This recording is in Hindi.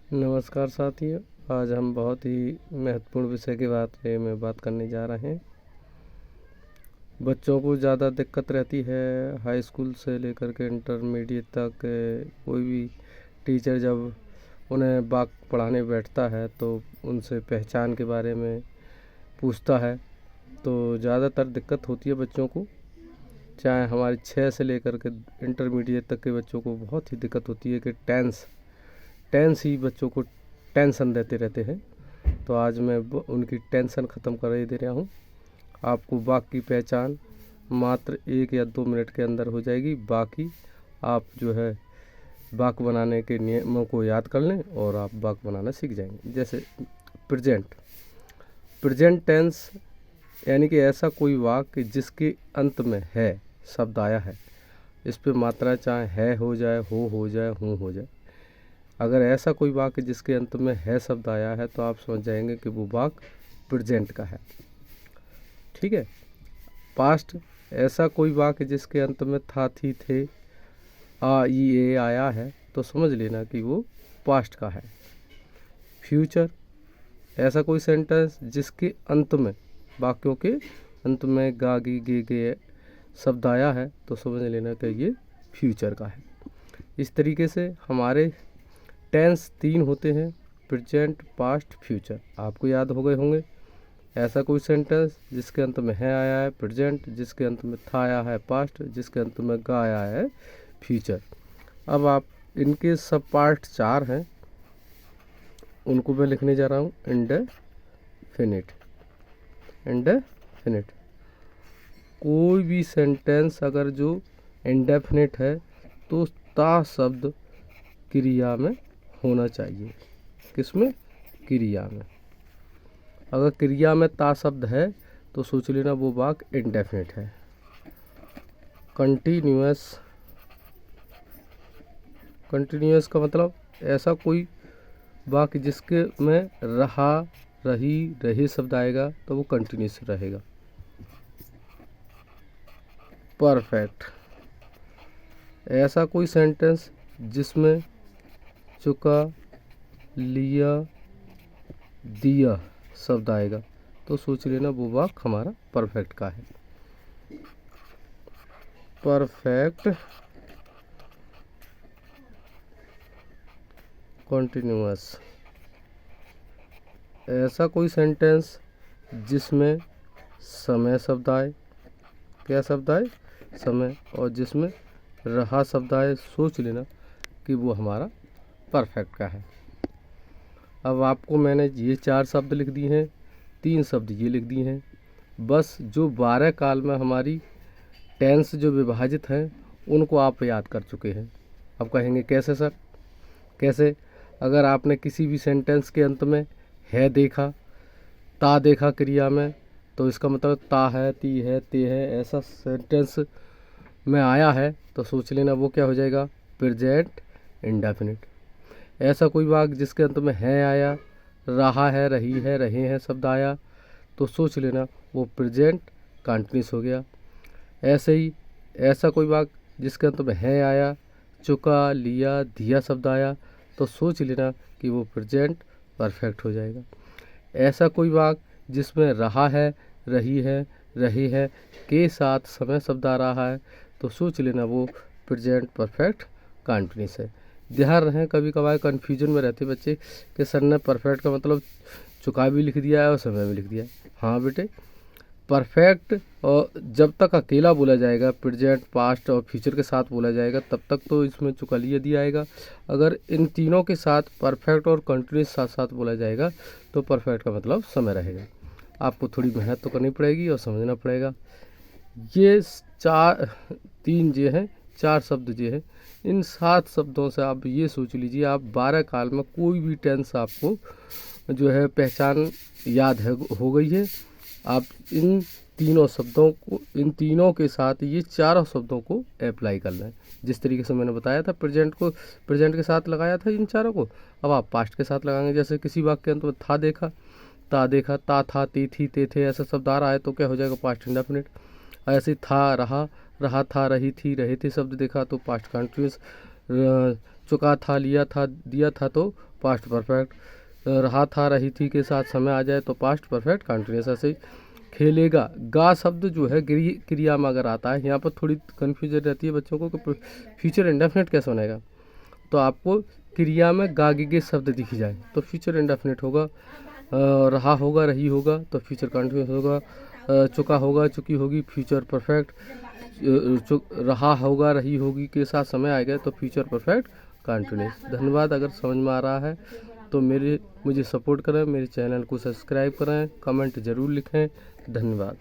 नमस्कार साथियों। आज हम बहुत ही महत्वपूर्ण विषय के बारे में बात करने जा रहे हैं। बच्चों को ज़्यादा दिक्कत रहती है हाई स्कूल से लेकर के इंटरमीडिएट तक। कोई भी टीचर जब उन्हें वाक पढ़ाने बैठता है तो उनसे पहचान के बारे में पूछता है, तो ज़्यादातर दिक्कत होती है बच्चों को। चाहे हमारे 6 से लेकर के इंटरमीडिएट तक के बच्चों को बहुत ही दिक्कत होती है कि टेंस ही बच्चों को टेंशन देते रहते हैं। तो आज मैं उनकी टेंशन ख़त्म कर ही दे रहा हूँ। आपको वाक की पहचान मात्र 1 या 2 मिनट के अंदर हो जाएगी। बाकी आप जो है वाक बनाने के नियमों को याद कर लें और आप वाक बनाना सीख जाएंगे। जैसे प्रेजेंट टेंस यानी कि ऐसा कोई वाक्य जिसके अंत में है शब्द आया है। इस पे मात्रा चाहे है हो जाए, हो जाए, हूँ हो जाए। अगर ऐसा कोई वाक्य जिसके अंत में है शब्द आया है तो आप समझ जाएंगे कि वो वाक्य प्रेजेंट का है। ठीक है। पास्ट, ऐसा कोई वाक्य जिसके अंत में था, थी, थे, आ, ई, ए आया है तो समझ लेना कि वो पास्ट का है। फ्यूचर, ऐसा कोई सेंटेंस जिसके अंत में, वाक्यों के अंत में गा, गी, गे, गे शब्द आया है तो समझ लेना कि ये फ्यूचर का है। इस तरीके से हमारे टेंस 3 होते हैं: प्रेजेंट, पास्ट, फ्यूचर। आपको याद हो गए होंगे। ऐसा कोई सेंटेंस जिसके अंत में है आया है प्रेजेंट, जिसके अंत में था आया है पास्ट, जिसके अंत में गा आया है फ्यूचर। अब आप इनके सब पार्ट 4 हैं, उनको मैं लिखने जा रहा हूँ। इंडेफिनिट। कोई भी सेंटेंस अगर जो इंडेफिनिट है तो ता शब्द क्रिया में होना चाहिए। किसमें? क्रिया में। अगर क्रिया में ता शब्द है तो सोच लेना वो वाक्य इंडेफिनिट है। कंटिन्यूअस का मतलब ऐसा कोई वाक्य जिसके में रहा, रही, रहे शब्द आएगा तो वो कंटिन्यूअस रहेगा। परफेक्ट, ऐसा कोई सेंटेंस जिसमें चुका, लिया, दिया शब्द आएगा तो सोच लेना वो वाक्य हमारा परफेक्ट का है। परफेक्ट कॉन्टिन्यूअस, ऐसा कोई सेंटेंस जिसमें समय शब्द आए, क्या शब्द आए? समय, और जिसमें रहा शब्द आए, सोच लेना कि वो हमारा परफेक्ट का है। अब आपको मैंने ये 4 शब्द लिख दिए हैं, 3 शब्द ये लिख दिए हैं। बस जो 12 काल में हमारी टेंस जो विभाजित हैं उनको आप याद कर चुके हैं। अब कहेंगे कैसे सर? कैसे? अगर आपने किसी भी सेंटेंस के अंत में है देखा, ता देखा क्रिया में, तो इसका मतलब ता है, ती है, ते है, ऐसा सेंटेंस में आया है तो सोच लेना वो क्या हो जाएगा? Present indefinite. ऐसा कोई वाक्य जिसके अंत में है आया, रहा है, रही है, रहे हैं शब्द आया तो सोच लेना वो प्रेजेंट कंटिन्यूअस हो गया। ऐसे ही ऐसा कोई वाक्य जिसके अंत में है आया, चुका, लिया, दिया शब्द आया तो सोच लेना कि वो प्रेजेंट परफेक्ट हो जाएगा। ऐसा कोई वाक्य जिसमें रहा है, रही है, रहे है के साथ समय शब्द आ रहा है तो सोच लेना वो प्रेजेंट परफेक्ट कंटिन्यूअस है। ध्यान रहे, कभी कभार कन्फ्यूजन में रहते बच्चे कि सर ने परफेक्ट का मतलब चुका भी लिख दिया है और समय भी लिख दिया है। हाँ बेटे, परफेक्ट और जब तक अकेला बोला जाएगा, प्रेजेंट, पास्ट और फ्यूचर के साथ बोला जाएगा, तब तक तो इसमें चुका लिया दिया आएगा। अगर इन तीनों के साथ परफेक्ट और कंटिन्यूस साथ साथ बोला जाएगा तो परफेक्ट का मतलब समय रहेगा। आपको थोड़ी मेहनत तो करनी पड़ेगी और समझना पड़ेगा। ये 3 जो हैं, 4 शब्द जो हैं, इन 7 शब्दों से आप ये सोच लीजिए आप 12 काल में कोई भी टेंस आपको जो है पहचान याद है, हो गई है। आप इन तीनों के साथ ये 4 शब्दों को अप्लाई कर लें। जिस तरीके से मैंने बताया था, प्रेजेंट के साथ लगाया था इन चारों को, अब आप पास्ट के साथ लगाएंगे। जैसे किसी वाक्य के अंत में था देखा, ता था, ती थी, ते थे ऐसा शब्द आ रहा है तो क्या हो जाएगा? Past indefinite. ऐसे था, रहा था, रही थी, रहे थे शब्द देखा तो पास्ट कंटिन्यूअस। चुका था, लिया था, दिया था तो पास्ट परफेक्ट। रहा था रही थी के साथ समय आ जाए तो पास्ट परफेक्ट कंटिन्यूस। ऐसे ही खेलेगा, गा शब्द जो है क्रिया में अगर आता है, यहाँ पर थोड़ी कन्फ्यूजन रहती है बच्चों को कि फ्यूचर इंडेफिनिट कैसे बनेगा। तो आपको क्रिया में गागे के शब्द दिख जाए तो फ्यूचर इंडेफिनिट होगा। रहा होगा रही होगा तो फ्यूचर कंटिन्यूस होगा। चुका होगा चुकी होगी फ्यूचर परफेक्ट। रहा होगा रही होगी के साथ समय आएगा तो फ्यूचर परफेक्ट कंटिन्यूस। धन्यवाद। अगर समझ में आ रहा है तो मुझे सपोर्ट करें, मेरे चैनल को सब्सक्राइब करें, कमेंट ज़रूर लिखें। धन्यवाद।